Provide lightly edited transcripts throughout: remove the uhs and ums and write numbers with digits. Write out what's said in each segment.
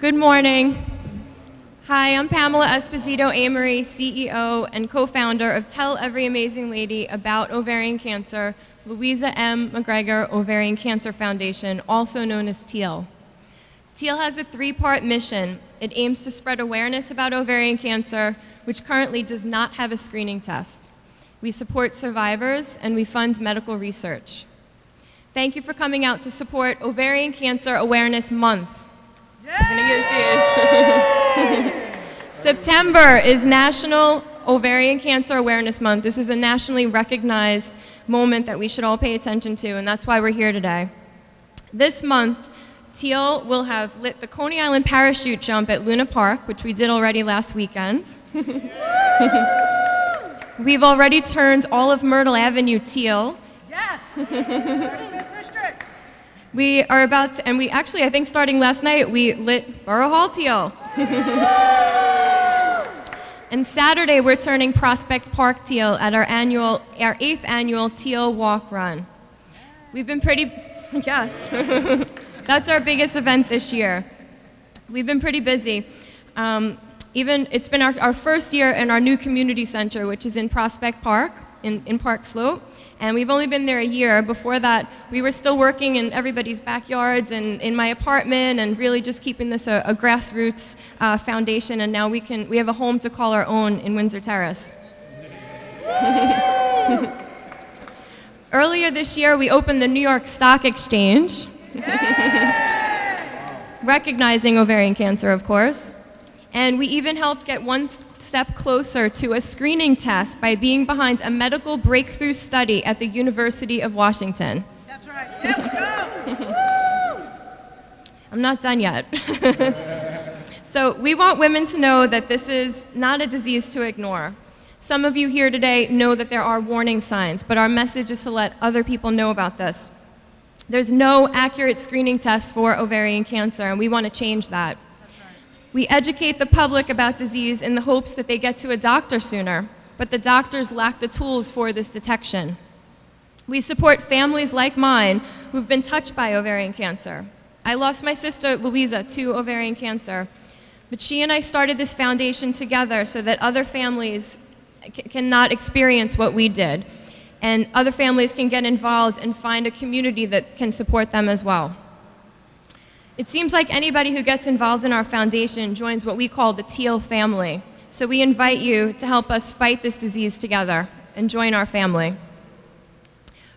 Good morning. Hi, I'm Pamela Esposito Amory, CEO and co-founder of Tell Every Amazing Lady About Ovarian Cancer, Louisa M. McGregor Ovarian Cancer Foundation, also known as T.E.A.L. T.E.A.L has a three-part mission. It aims to spread awareness about ovarian cancer, which currently does not have a screening test. We support survivors, and we fund medical research. Thank you for coming out to support Ovarian Cancer Awareness Month. I'm going to use these. September is National Ovarian Cancer Awareness Month. This is a nationally recognized moment that we should all pay attention to, and that's why we're here today. This month, Teal will have lit the Coney Island parachute jump at Luna Park, which we did already last weekend. We've already turned all of Myrtle Avenue teal. Yes! We are about to, and we actually, I think starting last night, we lit Borough Hall teal. And Saturday, we're turning Prospect Park teal at our 8th annual Teal Walk Run. We've been pretty, yes, that's our biggest event this year. We've been pretty busy. It's been our first year in our new community center, which is in Prospect Park, in Park Slope. And we've only been there a year. Before that, we were still working in everybody's backyards and in my apartment and really just keeping this a grassroots foundation. And now we have a home to call our own in Windsor Terrace. Earlier this year, we opened the New York Stock Exchange, recognizing ovarian cancer, of course. And we even helped get one step closer to a screening test by being behind a medical breakthrough study at the University of Washington. That's right. Here we go. I'm not done yet. So we want women to know that this is not a disease to ignore. Some of you here today know that there are warning signs, but our message is to let other people know about this. There's no accurate screening test for ovarian cancer, and we want to change that. We educate the public about disease in the hopes that they get to a doctor sooner, but the doctors lack the tools for this detection. We support families like mine who've been touched by ovarian cancer. I lost my sister, Louisa, to ovarian cancer, but she and I started this foundation together so that other families cannot experience what we did, and other families can get involved and find a community that can support them as well. It seems like anybody who gets involved in our foundation joins what we call the Teal family. So we invite you to help us fight this disease together and join our family.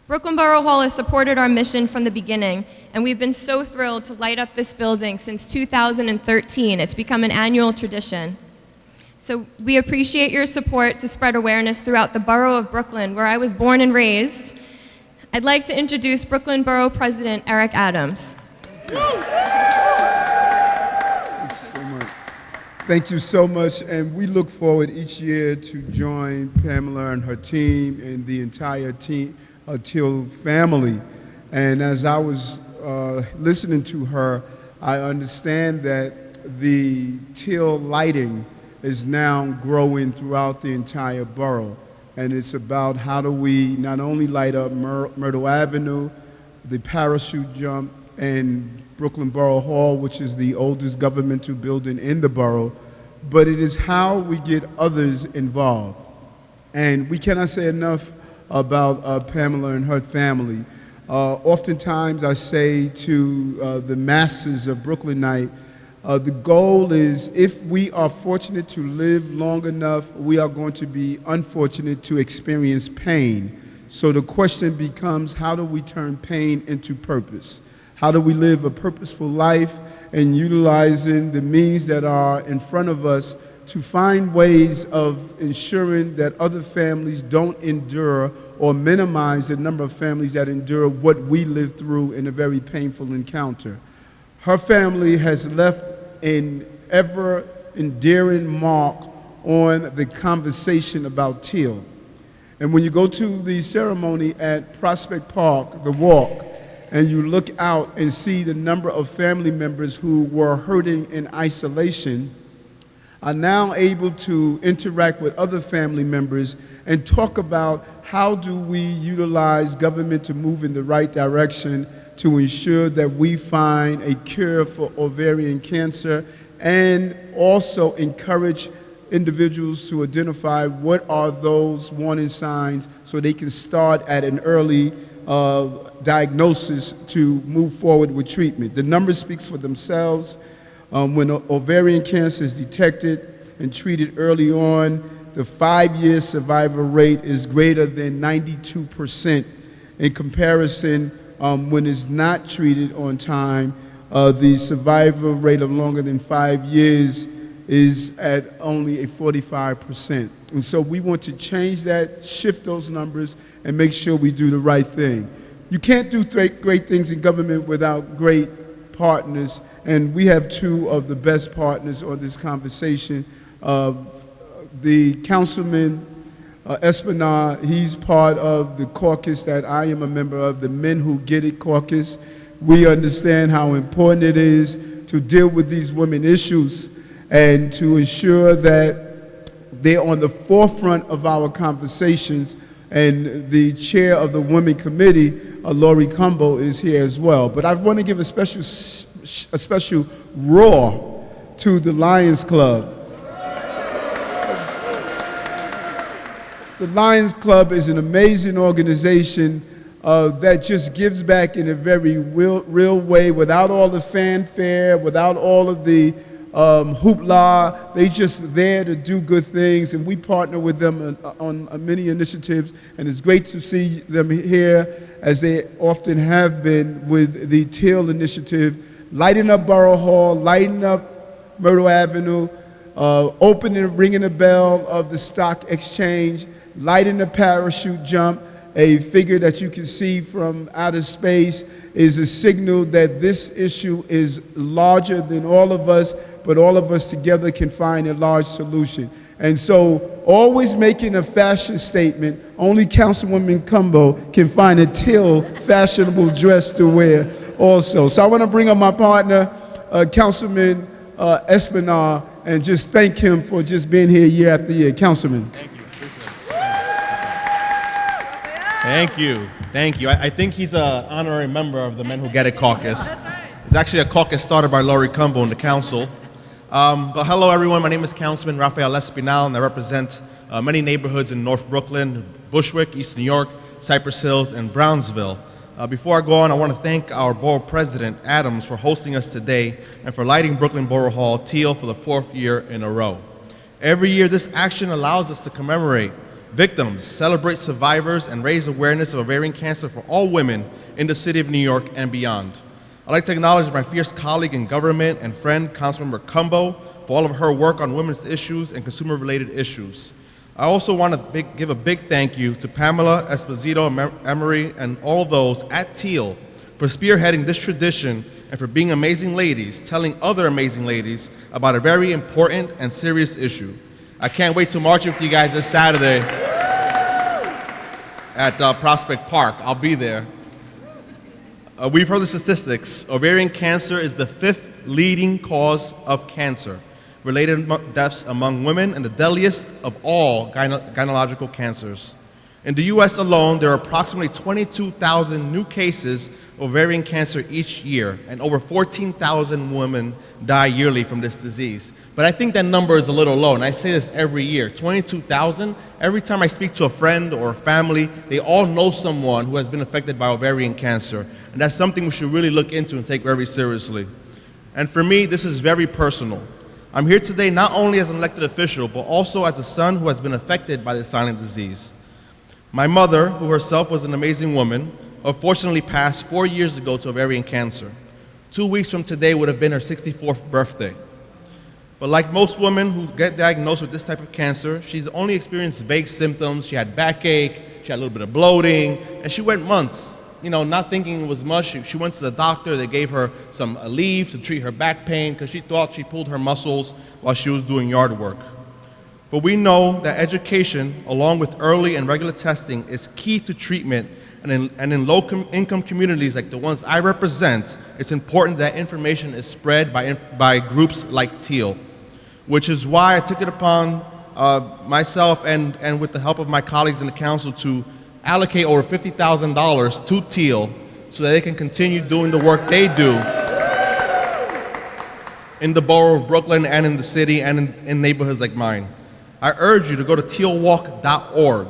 Brooklyn Borough Hall has supported our mission from the beginning, and we've been so thrilled to light up this building since 2013. It's become an annual tradition. So we appreciate your support to spread awareness throughout the borough of Brooklyn, where I was born and raised. I'd like to introduce Brooklyn Borough President Eric Adams. Thank you so much, and we look forward each year to join Pamela and her team and the entire Teal family. And as I was listening to her, I understand that the Teal lighting is now growing throughout the entire borough. And it's about how do we not only light up Myrtle Avenue, the parachute jump, and Brooklyn Borough Hall, which is the oldest governmental building in the borough, but it is how we get others involved. And we cannot say enough about Pamela and her family. Oftentimes I say to the masses of Brooklynite, the goal is if we are fortunate to live long enough, we are going to be unfortunate to experience pain. So the question becomes, how do we turn pain into purpose? How do we live a purposeful life and utilizing the means that are in front of us to find ways of ensuring that other families don't endure or minimize the number of families that endure what we lived through in a very painful encounter. Her family has left an ever endearing mark on the conversation about Teal. And when you go to the ceremony at Prospect Park, the walk, and you look out and see the number of family members who were hurting in isolation, are now able to interact with other family members and talk about how do we utilize government to move in the right direction to ensure that we find a cure for ovarian cancer and also encourage individuals to identify what are those warning signs so they can start at an early diagnosis to move forward with treatment. The numbers speak for themselves. When ovarian cancer is detected and treated early on, the 5-year survival rate is greater than 92%. In comparison, when it's not treated on time, the survival rate of longer than 5 years is at only a 45%. And so we want to change that, shift those numbers, and make sure we do the right thing. You can't do great things in government without great partners, and we have two of the best partners on this conversation. The Councilman Espinal, he's part of the caucus that I am a member of, the Men Who Get It caucus. We understand how important it is to deal with these women issues and to ensure that they're on the forefront of our conversations. And the chair of the Women Committee, Lori Cumbo, is here as well. But I want to give a special roar to the Lions Club. The Lions Club is an amazing organization that just gives back in a very real way, without all the fanfare, without all of the hoopla. They just there to do good things, and we partner with them on many initiatives, and it's great to see them here, as they often have been, with the Teal initiative, lighting up Borough Hall, lighting up Myrtle Avenue, opening, ringing the bell of the stock exchange, lighting the parachute jump, a figure that you can see from outer space, is a signal that this issue is larger than all of us, but all of us together can find a large solution. And so, always making a fashion statement, only Councilwoman Cumbo can find a Teal fashionable dress to wear also. So I want to bring up my partner, Councilman Espinal, and just thank him for just being here year after year. Councilman. Thank you. Thank you. Thank you. I think he's an honorary member of the Men Who Get It caucus. It's actually a caucus started by Lori Cumbo in the council. But hello, everyone. My name is Councilman Rafael Espinal, and I represent many neighborhoods in North Brooklyn, Bushwick, East New York, Cypress Hills, and Brownsville. Before I go on, I want to thank our Borough President, Adams, for hosting us today and for lighting Brooklyn Borough Hall teal for the 4th year in a row. Every year, this action allows us to commemorate victims, celebrate survivors, and raise awareness of ovarian cancer for all women in the city of New York and beyond. I'd like to acknowledge my fierce colleague in government and friend, Councilmember Cumbo, for all of her work on women's issues and consumer-related issues. I also want to give a big thank you to Pamela, Esposito, Emery, and all those at Teal for spearheading this tradition and for being amazing ladies, telling other amazing ladies about a very important and serious issue. I can't wait to march with you guys this Saturday at Prospect Park. I'll be there. We've heard the statistics. Ovarian cancer is the 5th leading cause of cancer-related deaths among women and the deadliest of all gynecological cancers. In the U.S. alone, there are approximately 22,000 new cases of ovarian cancer each year, and over 14,000 women die yearly from this disease. But I think that number is a little low, and I say this every year, 22,000. Every time I speak to a friend or a family, they all know someone who has been affected by ovarian cancer, and that's something we should really look into and take very seriously. And for me, this is very personal. I'm here today not only as an elected official, but also as a son who has been affected by this silent disease. My mother, who herself was an amazing woman, unfortunately passed 4 years ago to ovarian cancer. 2 weeks from today would have been her 64th birthday. But like most women who get diagnosed with this type of cancer, she's only experienced vague symptoms. She had backache, she had a little bit of bloating, and she went months, not thinking it was much. She went to the doctor. They gave her some Aleve to treat her back pain because she thought she pulled her muscles while she was doing yard work. But we know that education, along with early and regular testing, is key to treatment, and in low-income communities like the ones I represent, it's important that information is spread by groups like Teal, which is why I took it upon myself and with the help of my colleagues in the council to allocate over $50,000 to Teal so that they can continue doing the work they do in the borough of Brooklyn and in the city and in neighborhoods like mine. I urge you to go to tealwalk.org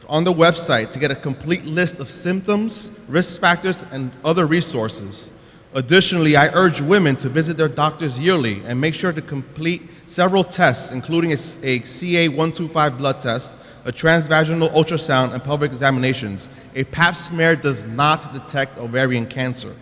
on the website to get a complete list of symptoms, risk factors, and other resources. Additionally, I urge women to visit their doctors yearly and make sure to complete several tests, including a CA-125 blood test, a transvaginal ultrasound, and pelvic examinations. A pap smear does not detect ovarian cancer.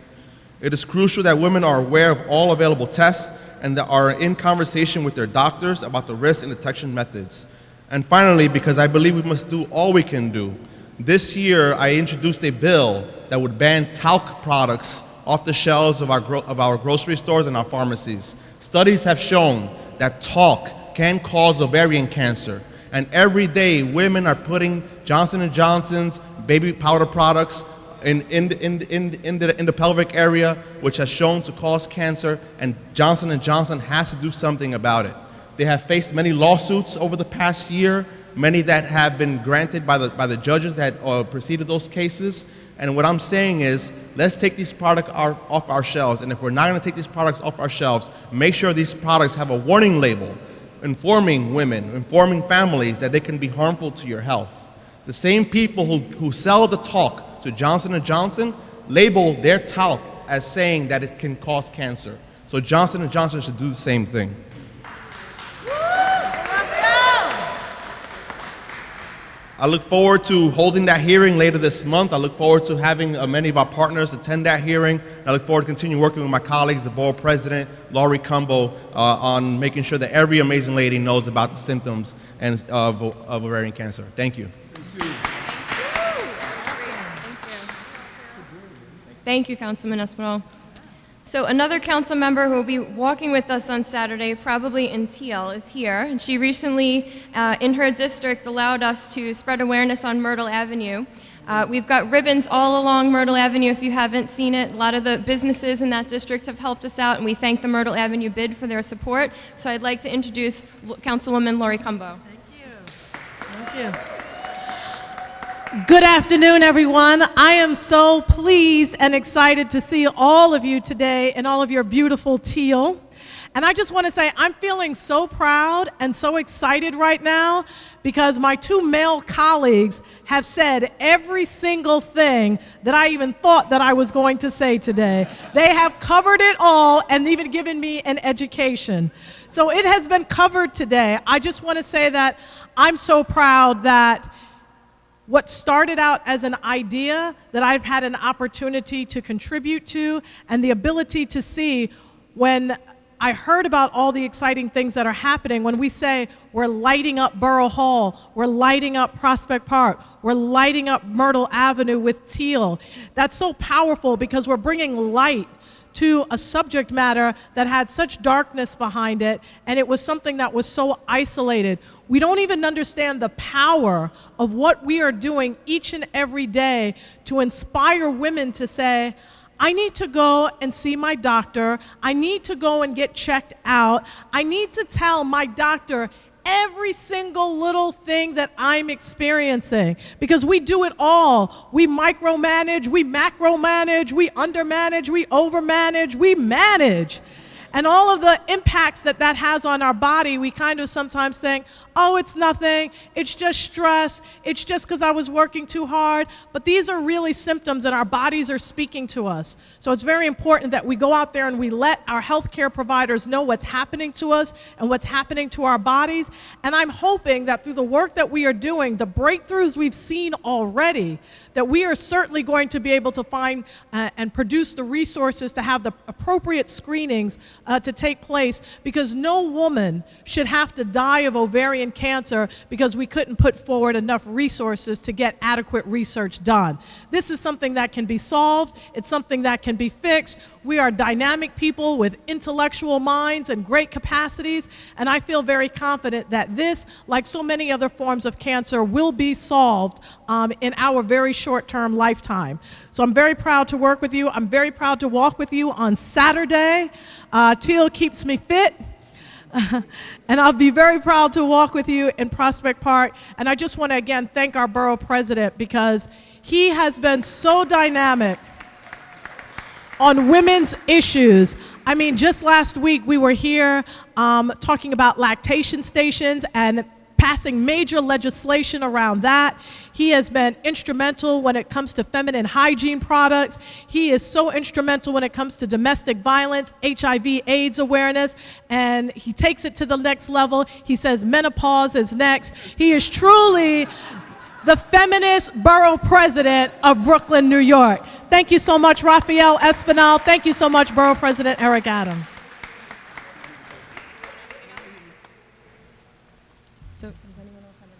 It is crucial that women are aware of all available tests and that are in conversation with their doctors about the risk and detection methods. And finally, because I believe we must do all we can do, this year I introduced a bill that would ban talc products off the shelves of our grocery stores and our pharmacies. Studies have shown that talc can cause ovarian cancer, and every day women are putting Johnson & Johnson's baby powder products in the pelvic area, which has shown to cause cancer, and Johnson & Johnson has to do something about it. They have faced many lawsuits over the past year, many that have been granted by the judges that preceded those cases. And what I'm saying is, let's take these products off our shelves. And if we're not going to take these products off our shelves, make sure these products have a warning label informing women, informing families that they can be harmful to your health. The same people who sell the talc to Johnson & Johnson label their talc as saying that it can cause cancer. So Johnson & Johnson should do the same thing. I look forward to holding that hearing later this month. I look forward to having many of our partners attend that hearing. I look forward to continue working with my colleagues, the Borough President, Laurie Cumbo, on making sure that every amazing lady knows about the symptoms of ovarian cancer. Thank you. Thank you, Councilman Espinal. So another council member who will be walking with us on Saturday, probably in Teal, is here. And she recently, in her district, allowed us to spread awareness on Myrtle Avenue. We've got ribbons all along Myrtle Avenue if you haven't seen it. A lot of the businesses in that district have helped us out, and we thank the Myrtle Avenue bid for their support. So I'd like to introduce Councilwoman Laurie Cumbo. Thank you. Good afternoon, everyone. I am so pleased and excited to see all of you today and all of your beautiful teal. And I just want to say I'm feeling so proud and so excited right now because my two male colleagues have said every single thing that I even thought that I was going to say today. They have covered it all and even given me an education. So it has been covered today. I just want to say that I'm so proud that what started out as an idea that I've had an opportunity to contribute to, and the ability to see when I heard about all the exciting things that are happening, when we say we're lighting up Borough Hall, we're lighting up Prospect Park, we're lighting up Myrtle Avenue with Teal. That's so powerful because we're bringing light to a subject matter that had such darkness behind it, and it was something that was so isolated. We don't even understand the power of what we are doing each and every day to inspire women to say, I need to go and see my doctor, I need to go and get checked out, I need to tell my doctor every single little thing that I'm experiencing, because we do it all. We micromanage, we macromanage, we undermanage, we overmanage, we manage. And all of the impacts that that has on our body, we kind of sometimes think, oh, it's nothing, it's just stress, it's just because I was working too hard. But these are really symptoms that our bodies are speaking to us. So it's very important that we go out there and we let our healthcare providers know what's happening to us and what's happening to our bodies. And I'm hoping that through the work that we are doing, the breakthroughs we've seen already, that we are certainly going to be able to find and produce the resources to have the appropriate screenings to take place, because no woman should have to die of ovarian cancer because we couldn't put forward enough resources to get adequate research done. This is something that can be solved. It's something that can be fixed. We are dynamic people with intellectual minds and great capacities, and I feel very confident that this, like so many other forms of cancer, will be solved in our very short-term lifetime. So I'm very proud to work with you. I'm very proud to walk with you on Saturday. Teal keeps me fit. And I'll be very proud to walk with you in Prospect Park. And I just want to again thank our borough president because he has been so dynamic on women's issues. I mean, just last week we were here talking about lactation stations and passing major legislation around that. He has been instrumental when it comes to feminine hygiene products. He is so instrumental when it comes to domestic violence, HIV/AIDS awareness, and he takes it to the next level. He says menopause is next. He is truly the feminist borough president of Brooklyn, New York. Thank you so much, Raphael Espinal. Thank you so much, Borough President Eric Adams. So, does anyone else have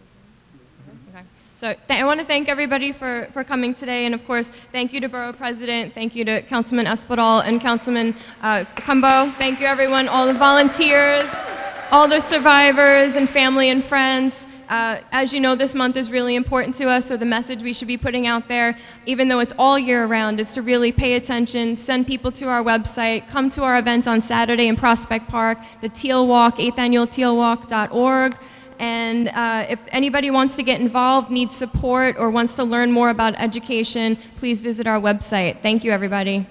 anything? Okay. So I want to thank everybody for coming today, and of course, thank you to Borough President, thank you to Councilman Espinal and Councilman Cumbo. Thank you, everyone, all the volunteers, all the survivors and family and friends. As you know, this month is really important to us, so the message we should be putting out there, even though it's all year round, is to really pay attention, send people to our website, come to our event on Saturday in Prospect Park, the Teal Walk, 8th annual tealwalk.org. And if anybody wants to get involved, needs support, or wants to learn more about education, please visit our website. Thank you, everybody.